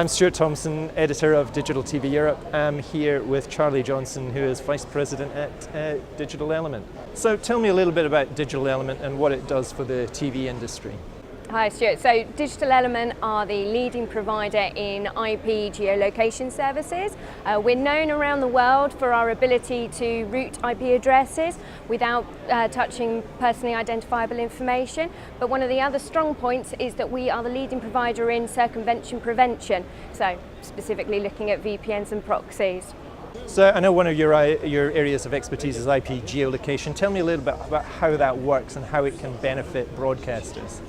I'm Stuart Thompson, editor of Digital TV Europe. I'm here with Charlie Johnson, who is Vice President at Digital Element. So tell me a little bit about Digital Element and what it does for the TV industry. Hi Stuart, so Digital Element are the leading provider in IP geolocation services. We're known around the world for our ability to route IP addresses without touching personally identifiable information. But one of the other strong points is that we are the leading provider in circumvention prevention, so specifically looking at VPNs and proxies. So I know one of your areas of expertise is IP geolocation. Tell me a little bit about how that works and how it can benefit broadcasters.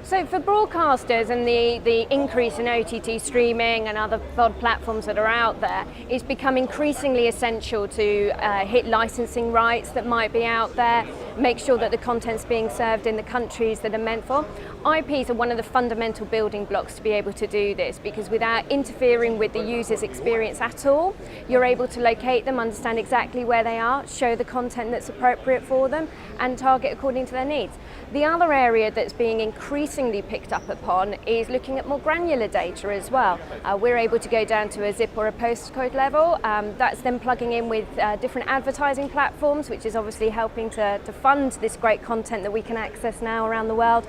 So for broadcasters and the increase in OTT streaming and other VOD platforms that are out there, it's become increasingly essential to hit licensing rights that might be out there, make sure that the content's being served in the countries that are meant for. IPs are one of the fundamental building blocks to be able to do this, because without interfering with the user's experience at all, you're able to locate them, understand exactly where they are, show the content that's appropriate for them, and target according to their needs. The other area that's being increasingly picked up upon is looking at more granular data as well. We're able to go down to a zip or a postcode level. That's then plugging in with different advertising platforms, which is obviously helping to fund this great content that we can access now around the world,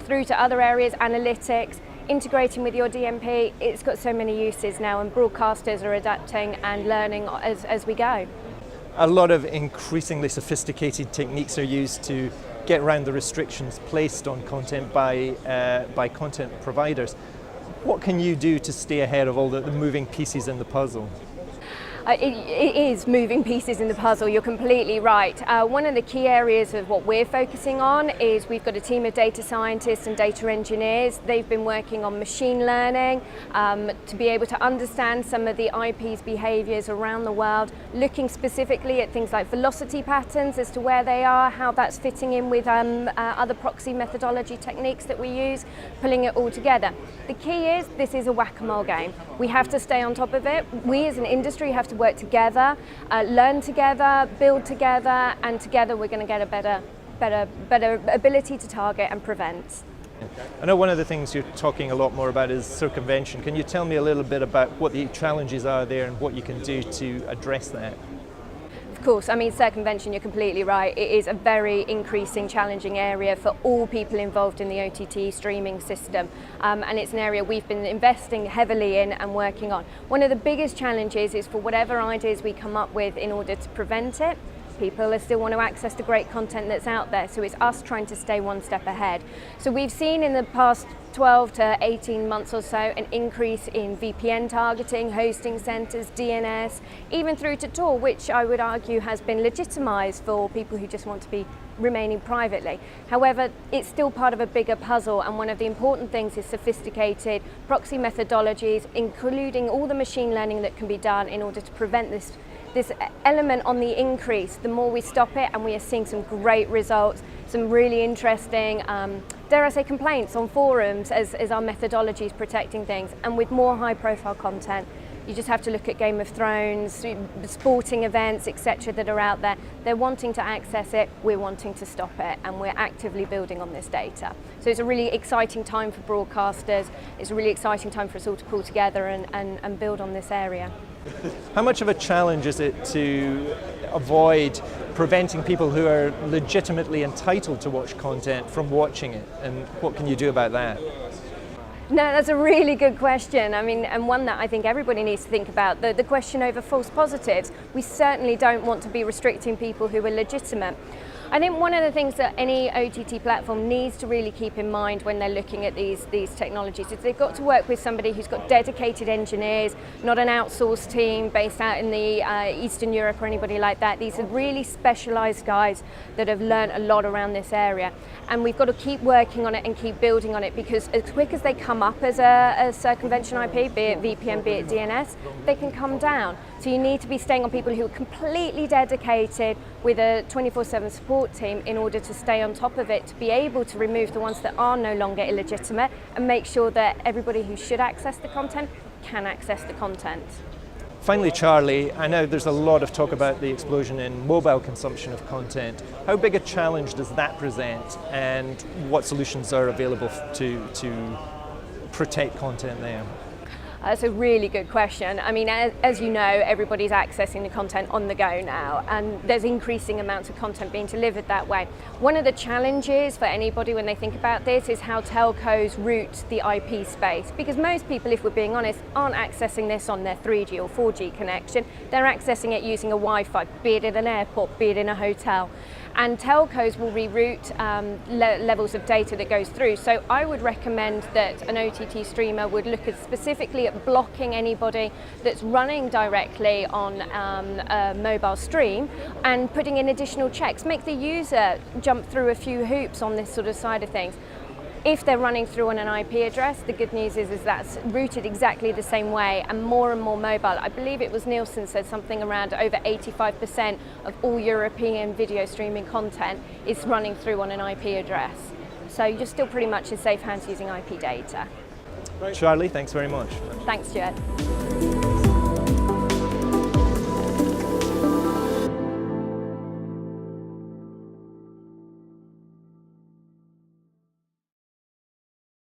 through to other areas, analytics, integrating with your DMP. It's got so many uses now, and broadcasters are adapting and learning as we go. A lot of increasingly sophisticated techniques are used to get around the restrictions placed on content by content providers. What can you do to stay ahead of all the moving pieces in the puzzle? It is moving pieces in the puzzle, you're completely right. One of the key areas of what we're focusing on is we've got a team of data scientists and data engineers. They've been working on machine learning to be able to understand some of the IP's behaviours around the world, looking specifically at things like velocity patterns as to where they are, how that's fitting in with other proxy methodology techniques that we use, pulling it all together. The key is this is a whack-a-mole game. We have to stay on top of it. We as an industry have to work together, learn together, build together, and together we're going to get a better ability to target and prevent. I know one of the things you're talking a lot more about is circumvention. Can you tell me a little bit about what the challenges are there and what you can do to address that? Of course, I mean, circumvention, you're completely right. It is a very increasing, challenging area for all people involved in the OTT streaming system. And it's an area we've been investing heavily in and working on. One of the biggest challenges is for whatever ideas we come up with in order to prevent it, people still want to access the great content that's out there, so it's us trying to stay one step ahead. So we've seen in the past 12 to 18 months or so an increase in VPN targeting, hosting centers, DNS, even through to Tor, which I would argue has been legitimized for people who just want to be remaining privately. However, it's still part of a bigger puzzle, and one of the important things is sophisticated proxy methodologies, including all the machine learning that can be done in order to prevent this element on the increase. The more we stop it, and we are seeing some great results, some really interesting, dare I say, complaints on forums as our methodology is protecting things. And with more high profile content, you just have to look at Game of Thrones, sporting events, etc. that are out there. They're wanting to access it, we're wanting to stop it, and we're actively building on this data. So it's a really exciting time for broadcasters, it's a really exciting time for us all to pull together and build on this area. How much of a challenge is it to avoid preventing people who are legitimately entitled to watch content from watching it, and what can you do about that? No, that's a really good question. I mean, and one that I think everybody needs to think about. The question over false positives. We certainly don't want to be restricting people who are legitimate. I think one of the things that any OTT platform needs to really keep in mind when they're looking at these technologies is they've got to work with somebody who's got dedicated engineers, not an outsourced team based out in the Eastern Europe or anybody like that. These are really specialised guys that have learned a lot around this area. And we've got to keep working on it and keep building on it, because as quick as they come up as a circumvention IP, be it VPN, be it DNS, they can come down. So you need to be staying on people who are completely dedicated with a 24/7 support team in order to stay on top of it, to be able to remove the ones that are no longer illegitimate and make sure that everybody who should access the content can access the content. Finally, Charlie, I know there's a lot of talk about the explosion in mobile consumption of content. How big a challenge does that present, and what solutions are available to protect content there? That's a really good question. I mean, as you know, everybody's accessing the content on the go now, and there's increasing amounts of content being delivered that way. One of the challenges for anybody when they think about this is how telcos route the IP space, because most people, if we're being honest, aren't accessing this on their 3G or 4G connection. They're accessing it using a Wi-Fi, be it in an airport, be it in a hotel. And telcos will reroute levels of data that goes through. So I would recommend that an OTT streamer would look specifically at blocking anybody that's running directly on a mobile stream and putting in additional checks. Make the user jump through a few hoops on this sort of side of things. If they're running through on an IP address, the good news is that's routed exactly the same way, and more mobile. I believe it was Nielsen said something around over 85% of all European video streaming content is running through on an IP address. So you're still pretty much in safe hands using IP data. Charlie, thanks very much. Thanks, Stuart.